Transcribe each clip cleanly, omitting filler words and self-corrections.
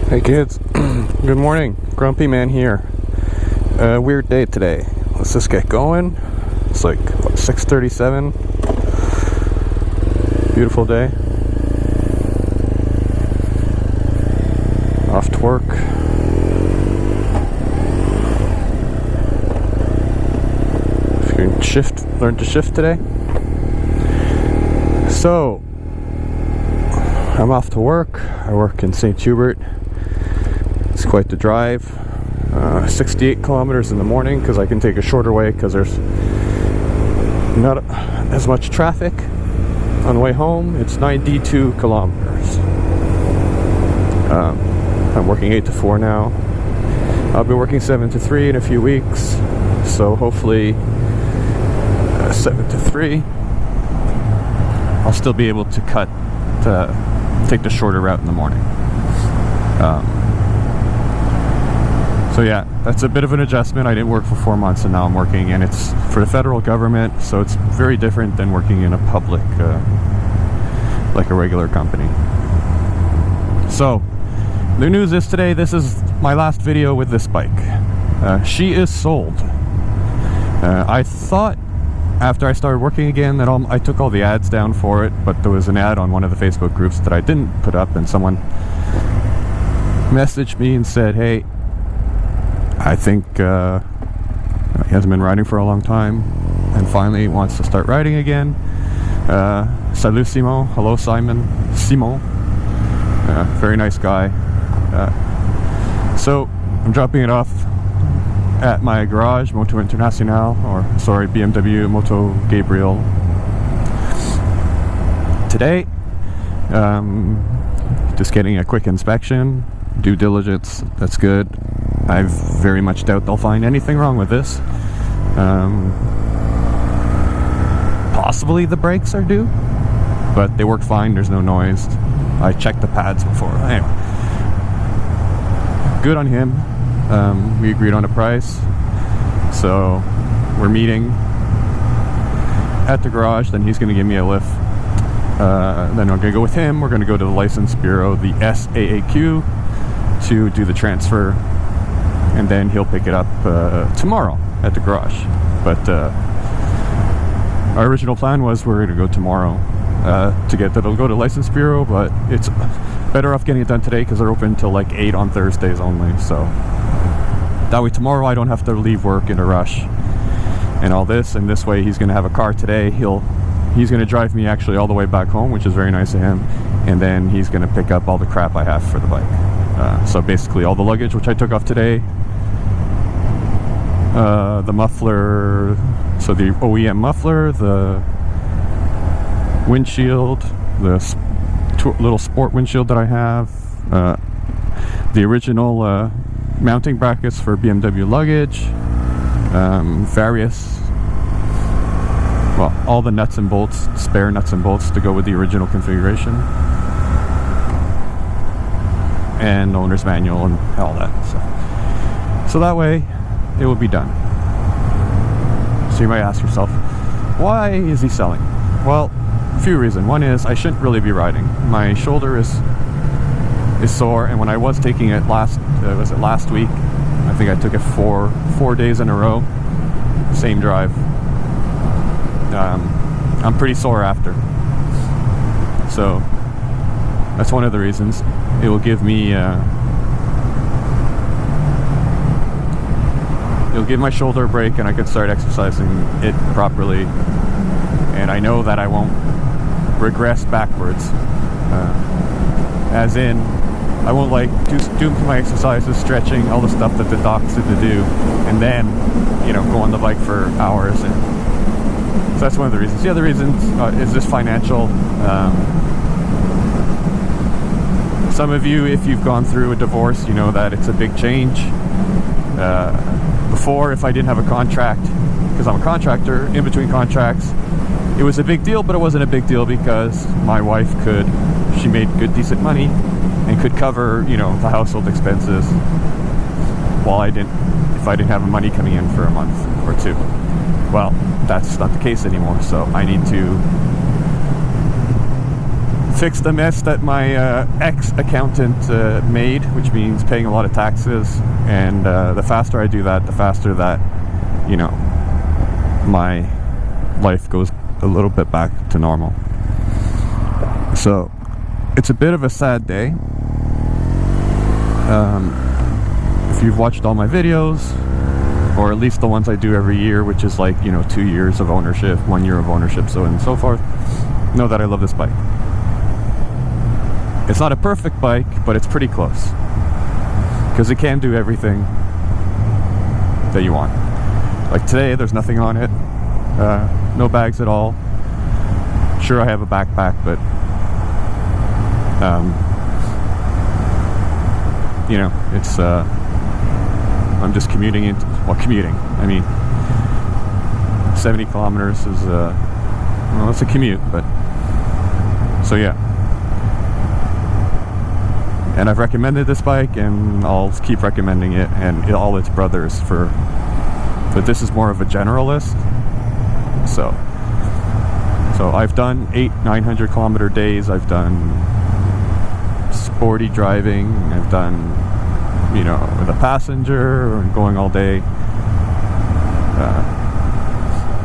Hey kids, good morning. Grumpy Man here. Weird day today. Let's just get going. It's like 6:37. Beautiful day. Off to work. If you can learn to shift today. So, I'm off to work. I work in St. Hubert. It's quite the drive. 68 kilometers in the morning because I can take a shorter way because there's not as much traffic. On the way home, it's 92 kilometers. I'm working 8 to 4 now. I'll be working 7 to 3 in a few weeks. So hopefully 7 to 3, I'll still be able to take the shorter route in the morning. So yeah, that's a bit of an adjustment. I didn't work for 4 months and now I'm working, and it's for the federal government, so it's very different than working in a public, like a regular company. So, the news is today, this is my last video with this bike. She is sold. I thought after I started working again that I took all the ads down for it, but there was an ad on one of the Facebook groups that I didn't put up, and someone messaged me and said, hey, I think he hasn't been riding for a long time and finally wants to start riding again. Salut Simon. Hello Simon. Very nice guy. So I'm dropping it off at my garage, Moto Internacional, BMW Moto Gabriel. Today, just getting a quick inspection, due diligence, that's good. I very much doubt they'll find anything wrong with this. Possibly the brakes are due, but they work fine, there's no noise. I checked the pads before. Anyway, good on him. We agreed on a price, so we're meeting at the garage, then he's going to give me a lift. Then I'm going to go with him. We're going to go to the license bureau, the SAAQ, to do the transfer, and then he'll pick it up tomorrow at the garage. But our original plan was we're going to go tomorrow to get that. It'll go to license bureau, but it's better off getting it done today because they're open till like 8 on Thursdays only. So that way tomorrow I don't have to leave work in a rush and all this. And this way he's going to have a car today. He's going to drive me actually all the way back home, which is very nice of him. And then he's going to pick up all the crap I have for the bike. So basically all the luggage which I took off today, the muffler, so the OEM muffler, the windshield, the little sport windshield that I have, the original mounting brackets for BMW luggage, all the nuts and bolts, spare nuts and bolts to go with the original configuration, and owner's manual and all that. So that way it will be done. So you might ask yourself, why is he selling? Well, a few reasons. One is I shouldn't really be riding. My shoulder is sore, and when I was taking it last week, I think I took it four days in a row, same drive. I'm pretty sore after. So that's one of the reasons. It will give me it'll give my shoulder a break, and I can start exercising it properly, and I know that I won't regress backwards, as in I won't like do my exercises, stretching, all the stuff that the docs said to do, and then go on the bike for hours. And so that's one of the reasons. The other reason is just financial. Some of you, if you've gone through a divorce, you know that it's a big change. Before, if I didn't have a contract, because I'm a contractor, in between contracts, it was a big deal, but it wasn't a big deal because my wife she made good, decent money and could cover, the household expenses while if I didn't have money coming in for a month or two. Well, that's not the case anymore, so I need to fix the mess that my ex-accountant made, which means paying a lot of taxes. And the faster I do that, the faster that, you know, my life goes a little bit back to normal. So it's a bit of a sad day. If you've watched all my videos, or at least the ones I do every year, which is like, you know, 2 years of ownership, 1 year of ownership, so on and so forth, know that I love this bike. It's not a perfect bike, but it's pretty close, because it can do everything that you want. Like today, there's nothing on it, no bags at all. Sure, I have a backpack, but you know, it's I'm just commuting into, well, commuting, I mean, 70 kilometers is well, it's a commute, but so yeah. And I've recommended this bike, and I'll keep recommending it, and all its brothers, but this is more of a generalist. So I've done 800-900 kilometer days. I've done sporty driving. I've done, you know, with a passenger or going all day.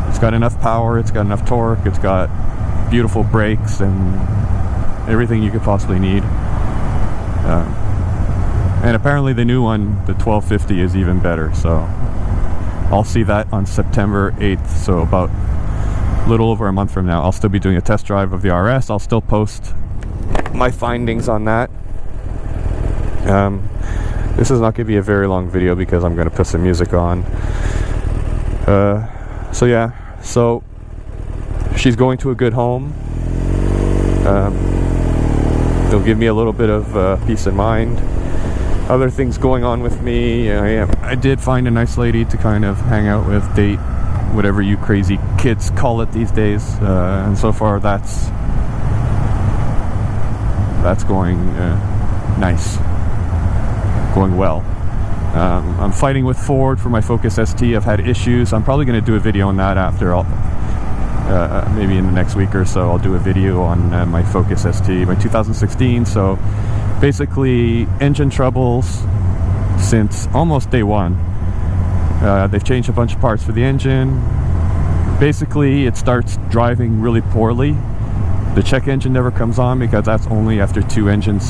It's got enough power. It's got enough torque. It's got beautiful brakes and everything you could possibly need. And apparently the new one, the 1250, is even better. So I'll see that on September 8th. So about a little over a month from now, I'll still be doing a test drive of the RS. I'll still post my findings on that. This is not going to be a very long video because I'm going to put some music on. So yeah, so she's going to a good home. They'll give me a little bit of peace of mind. Other things going on with me. I did find a nice lady to kind of hang out with, date, whatever you crazy kids call it these days. And so far that's going nice, going well. I'm fighting with Ford for my Focus ST. I've had issues. I'm probably going to do a video on that after. Maybe in the next week or so I'll do a video on my Focus ST, my 2016. So basically engine troubles since almost day one. They've changed a bunch of parts for the engine. Basically it starts driving really poorly. The check engine never comes on because that's only after 2 engine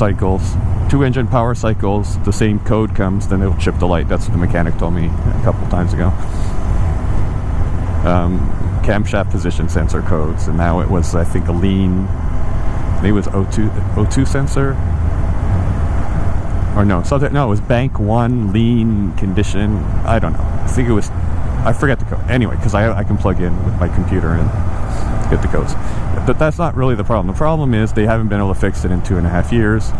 power cycles, the same code comes, then it'll chip the light. That's what the mechanic told me a couple times ago. Camshaft position sensor codes, and now it was, I think, a lean, I think it was O2 sensor, or no, something, no, it was bank 1 lean condition, I don't know, I think it was, I forget the code, anyway, because I can plug in with my computer and get the codes. But that's not really the problem. The problem is they haven't been able to fix it in 2.5 years.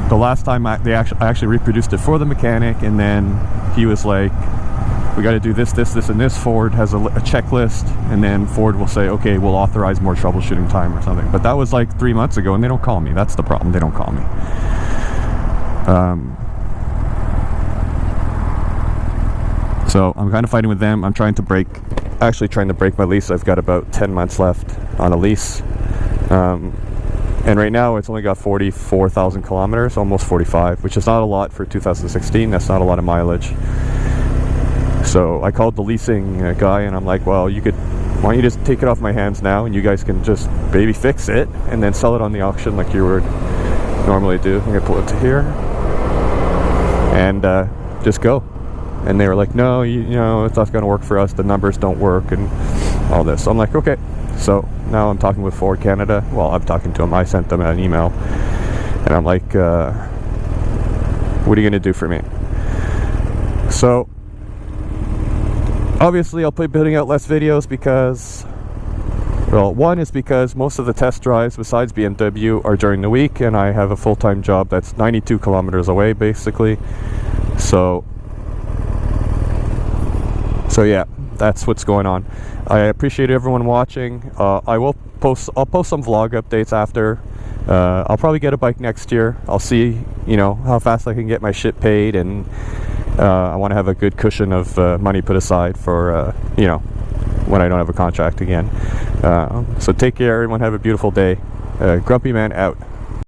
The last time I actually reproduced it for the mechanic, and then he was like, we got to do this, this, this, and this. Ford has a checklist, and then Ford will say, okay, we'll authorize more troubleshooting time or something. But that was like 3 months ago, and they don't call me. That's the problem. They don't call me. So I'm kind of fighting with them. I'm trying to break my lease. I've got about 10 months left on a lease. And right now it's only got 44,000 kilometers, almost 45, which is not a lot for 2016. That's not a lot of mileage. So I called the leasing guy, and I'm like, well, why don't you just take it off my hands now, and you guys can just baby fix it and then sell it on the auction like you would normally do. I'm gonna pull it to here and just go. And they were like, no, you know, it's not gonna work for us. The numbers don't work and all this. So I'm like, okay. So now I'm talking with Ford Canada. Well, I'm talking to them. I sent them an email, and I'm like, what are you gonna do for me? So obviously I'll be putting out less videos because, well, one is because most of the test drives besides BMW are during the week, and I have a full-time job that's 92 kilometers away basically. So yeah, that's what's going on. I appreciate everyone watching. I'll post some vlog updates after. I'll probably get a bike next year. I'll see, you know, how fast I can get my shit paid, and I want to have a good cushion of money put aside for, you know, when I don't have a contract again. So take care, everyone. Have a beautiful day. Grumpy Man out.